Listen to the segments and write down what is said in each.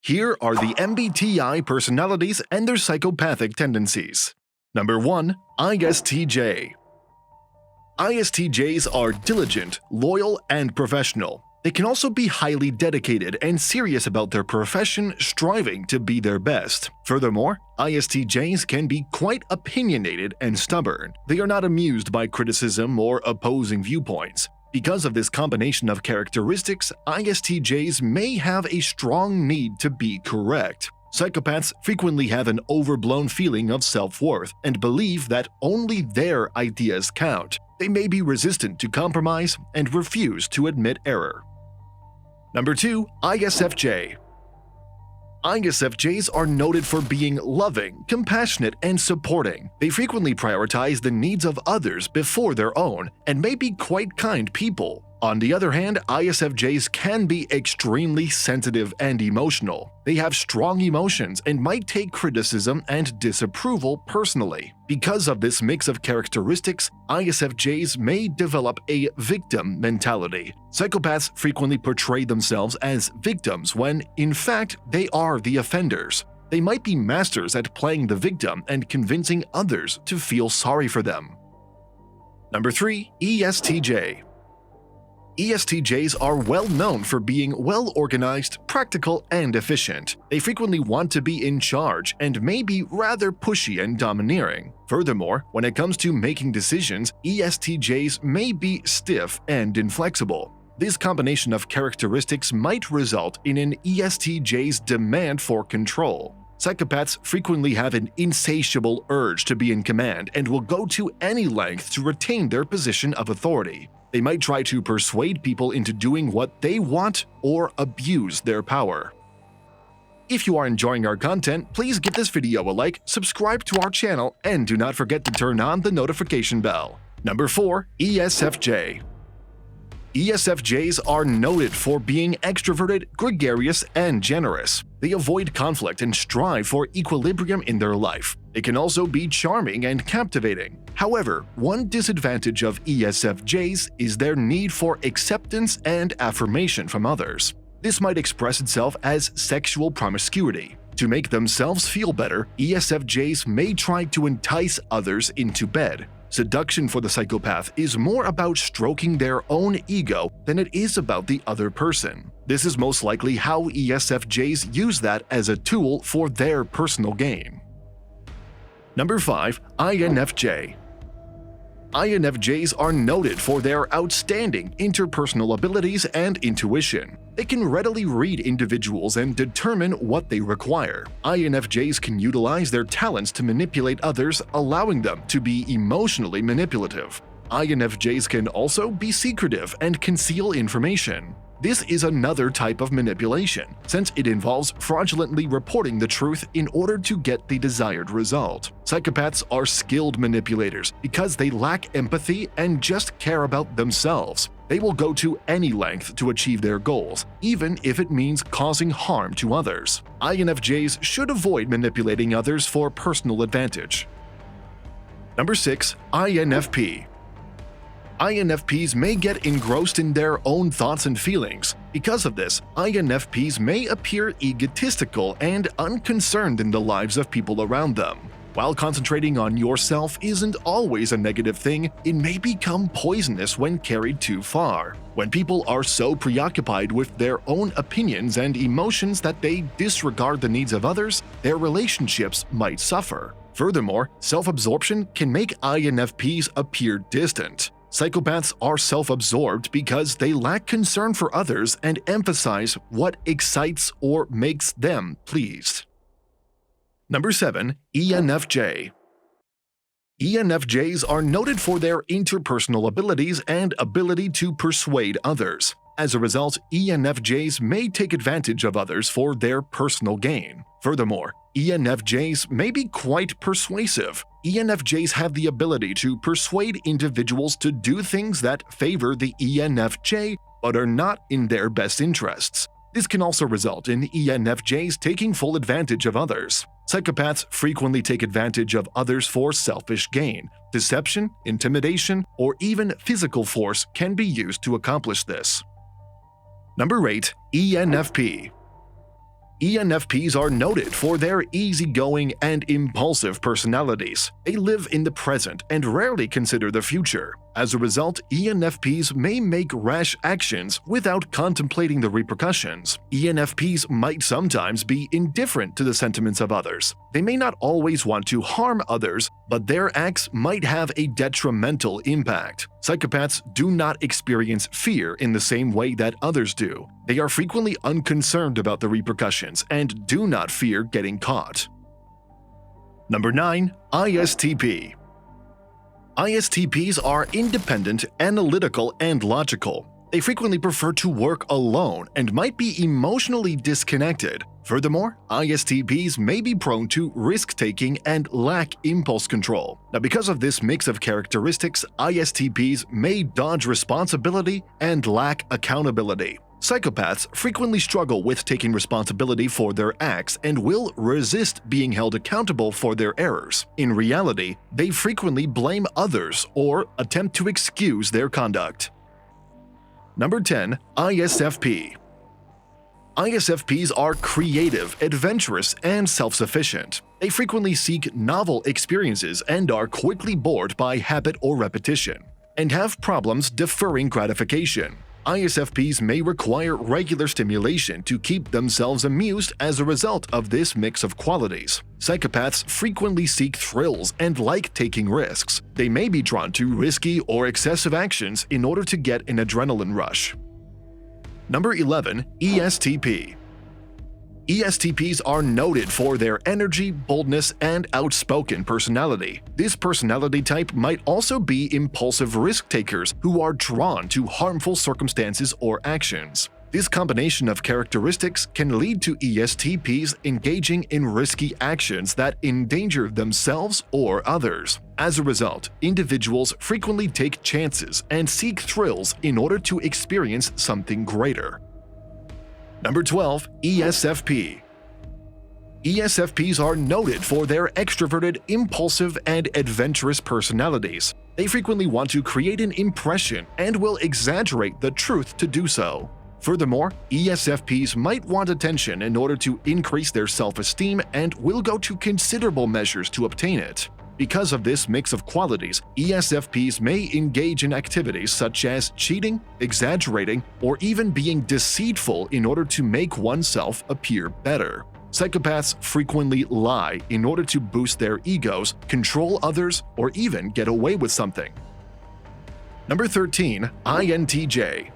Here are the MBTI personalities and their psychopathic tendencies. Number 1. ISTJ. ISTJs are diligent, loyal, and professional. They can also be highly dedicated and serious about their profession, striving to be their best. Furthermore, ISTJs can be quite opinionated and stubborn. They are not amused by criticism or opposing viewpoints. Because of this combination of characteristics, ISTJs may have a strong need to be correct. Psychopaths frequently have an overblown feeling of self-worth and believe that only their ideas count. They may be resistant to compromise and refuse to admit error. Number 2. ISFJ. ISFJs are noted for being loving, compassionate, and supporting. They frequently prioritize the needs of others before their own and may be quite kind people. On the other hand, ISFJs can be extremely sensitive and emotional. They have strong emotions and might take criticism and disapproval personally. Because of this mix of characteristics, ISFJs may develop a victim mentality. Psychopaths frequently portray themselves as victims when, in fact, they are the offenders. They might be masters at playing the victim and convincing others to feel sorry for them. Number 3. ESTJ. ESTJs are well known for being well-organized, practical, and efficient. They frequently want to be in charge and may be rather pushy and domineering. Furthermore, when it comes to making decisions, ESTJs may be stiff and inflexible. This combination of characteristics might result in an ESTJ's demand for control. Psychopaths frequently have an insatiable urge to be in command and will go to any length to retain their position of authority. They might try to persuade people into doing what they want or abuse their power. If you are enjoying our content, please give this video a like, subscribe to our channel, and do not forget to turn on the notification bell. Number 4. ESFJ. ESFJs are noted for being extroverted, gregarious, and generous. They avoid conflict and strive for equilibrium in their life. They can also be charming and captivating. However, one disadvantage of ESFJs is their need for acceptance and affirmation from others. This might express itself as sexual promiscuity. To make themselves feel better, ESFJs may try to entice others into bed. Seduction for the psychopath is more about stroking their own ego than it is about the other person. This is most likely how ESFJs use that as a tool for their personal gain. Number 5. INFJ. INFJs are noted for their outstanding interpersonal abilities and intuition. They can readily read individuals and determine what they require. INFJs can utilize their talents to manipulate others, allowing them to be emotionally manipulative. INFJs can also be secretive and conceal information. This is another type of manipulation, since it involves fraudulently reporting the truth in order to get the desired result. Psychopaths are skilled manipulators because they lack empathy and just care about themselves. They will go to any length to achieve their goals, even if it means causing harm to others. INFJs should avoid manipulating others for personal advantage. Number 6. INFP. INFPs may get engrossed in their own thoughts and feelings. Because of this, INFPs may appear egotistical and unconcerned in the lives of people around them. While concentrating on yourself isn't always a negative thing, it may become poisonous when carried too far. When people are so preoccupied with their own opinions and emotions that they disregard the needs of others, their relationships might suffer. Furthermore, self-absorption can make INFPs appear distant. Psychopaths are self-absorbed because they lack concern for others and emphasize what excites or makes them pleased. Number 7. ENFJ. ENFJs are noted for their interpersonal abilities and ability to persuade others. As a result, ENFJs may take advantage of others for their personal gain. Furthermore, ENFJs may be quite persuasive. ENFJs have the ability to persuade individuals to do things that favor the ENFJ but are not in their best interests. This can also result in ENFJs taking full advantage of others. Psychopaths frequently take advantage of others for selfish gain. Deception, intimidation, or even physical force can be used to accomplish this. Number 8. ENFP. ENFPs are noted for their easygoing and impulsive personalities. They live in the present and rarely consider the future. As a result, ENFPs may make rash actions without contemplating the repercussions. ENFPs might sometimes be indifferent to the sentiments of others. They may not always want to harm others, but their acts might have a detrimental impact. Psychopaths do not experience fear in the same way that others do. They are frequently unconcerned about the repercussions and do not fear getting caught. Number 9. ISTP. ISTPs are independent, analytical, and logical. They frequently prefer to work alone and might be emotionally disconnected. Furthermore, ISTPs may be prone to risk-taking and lack impulse control. Now, because of this mix of characteristics, ISTPs may dodge responsibility and lack accountability. Psychopaths frequently struggle with taking responsibility for their acts and will resist being held accountable for their errors. In reality, they frequently blame others or attempt to excuse their conduct. Number 10. ISFP. ISFPs are creative, adventurous, and self-sufficient. They frequently seek novel experiences and are quickly bored by habit or repetition, and have problems deferring gratification. ISFPs may require regular stimulation to keep themselves amused as a result of this mix of qualities. Psychopaths frequently seek thrills and like taking risks. They may be drawn to risky or excessive actions in order to get an adrenaline rush. Number 11. ESTP. ESTPs are noted for their energy, boldness, and outspoken personality. This personality type might also be impulsive risk-takers who are drawn to harmful circumstances or actions. This combination of characteristics can lead to ESTPs engaging in risky actions that endanger themselves or others. As a result, individuals frequently take chances and seek thrills in order to experience something greater. Number 12. ESFP. ESFPs are noted for their extroverted, impulsive, and adventurous personalities. They frequently want to create an impression and will exaggerate the truth to do so. Furthermore, ESFPs might want attention in order to increase their self-esteem and will go to considerable measures to obtain it. Because of this mix of qualities, ESFPs may engage in activities such as cheating, exaggerating, or even being deceitful in order to make oneself appear better. Psychopaths frequently lie in order to boost their egos, control others, or even get away with something. Number 13. INTJ.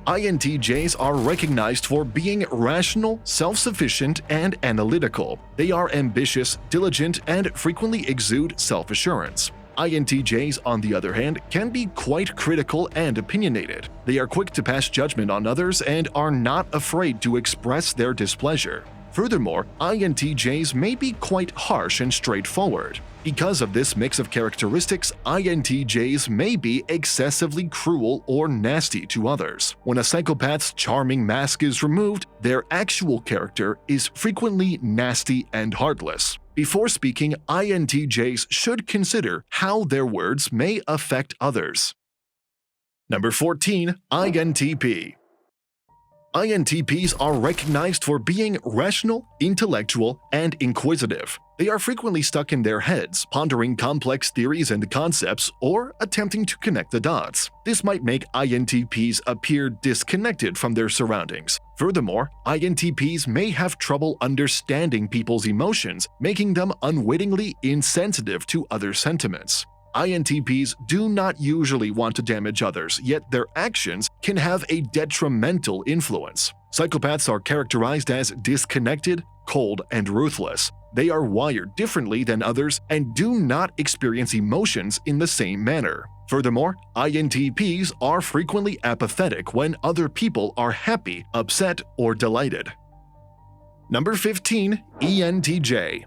INTJs are recognized for being rational, self-sufficient, and analytical. They are ambitious, diligent, and frequently exude self-assurance. INTJs, on the other hand, can be quite critical and opinionated. They are quick to pass judgment on others and are not afraid to express their displeasure. Furthermore, INTJs may be quite harsh and straightforward. Because of this mix of characteristics, INTJs may be excessively cruel or nasty to others. When a psychopath's charming mask is removed, their actual character is frequently nasty and heartless. Before speaking, INTJs should consider how their words may affect others. Number 14. INTP. INTPs are recognized for being rational, intellectual, and inquisitive. They are frequently stuck in their heads, pondering complex theories and concepts, or attempting to connect the dots. This might make INTPs appear disconnected from their surroundings. Furthermore, INTPs may have trouble understanding people's emotions, making them unwittingly insensitive to other sentiments. INTPs do not usually want to damage others, yet their actions can have a detrimental influence. Psychopaths are characterized as disconnected, cold, and ruthless. They are wired differently than others and do not experience emotions in the same manner. Furthermore, INTPs are frequently apathetic when other people are happy, upset, or delighted. Number 15. ENTJ.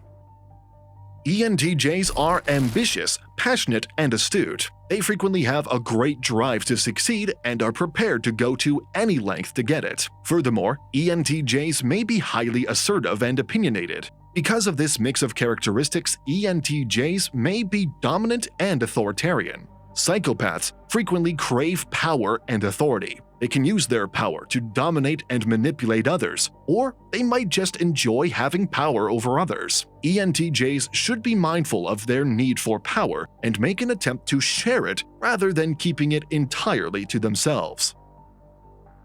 ENTJs are ambitious, passionate, and astute. They frequently have a great drive to succeed and are prepared to go to any length to get it. Furthermore, ENTJs may be highly assertive and opinionated. Because of this mix of characteristics, ENTJs may be dominant and authoritarian. Psychopaths frequently crave power and authority. They can use their power to dominate and manipulate others, or they might just enjoy having power over others. ENTJs should be mindful of their need for power and make an attempt to share it rather than keeping it entirely to themselves.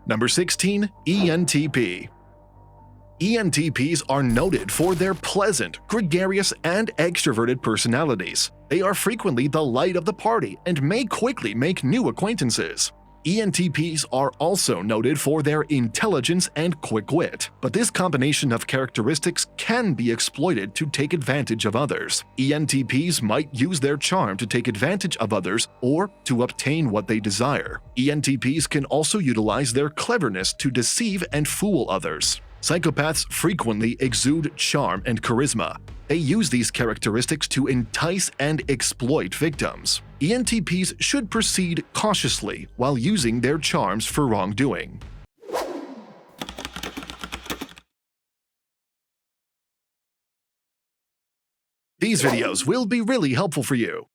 Number 16. ENTP. ENTPs are noted for their pleasant, gregarious, and extroverted personalities. They are frequently the light of the party and may quickly make new acquaintances. ENTPs are also noted for their intelligence and quick wit, but this combination of characteristics can be exploited to take advantage of others. ENTPs might use their charm to take advantage of others or to obtain what they desire. ENTPs can also utilize their cleverness to deceive and fool others. Psychopaths frequently exude charm and charisma. They use these characteristics to entice and exploit victims. ENTPs should proceed cautiously while using their charms for wrongdoing. These videos will be really helpful for you.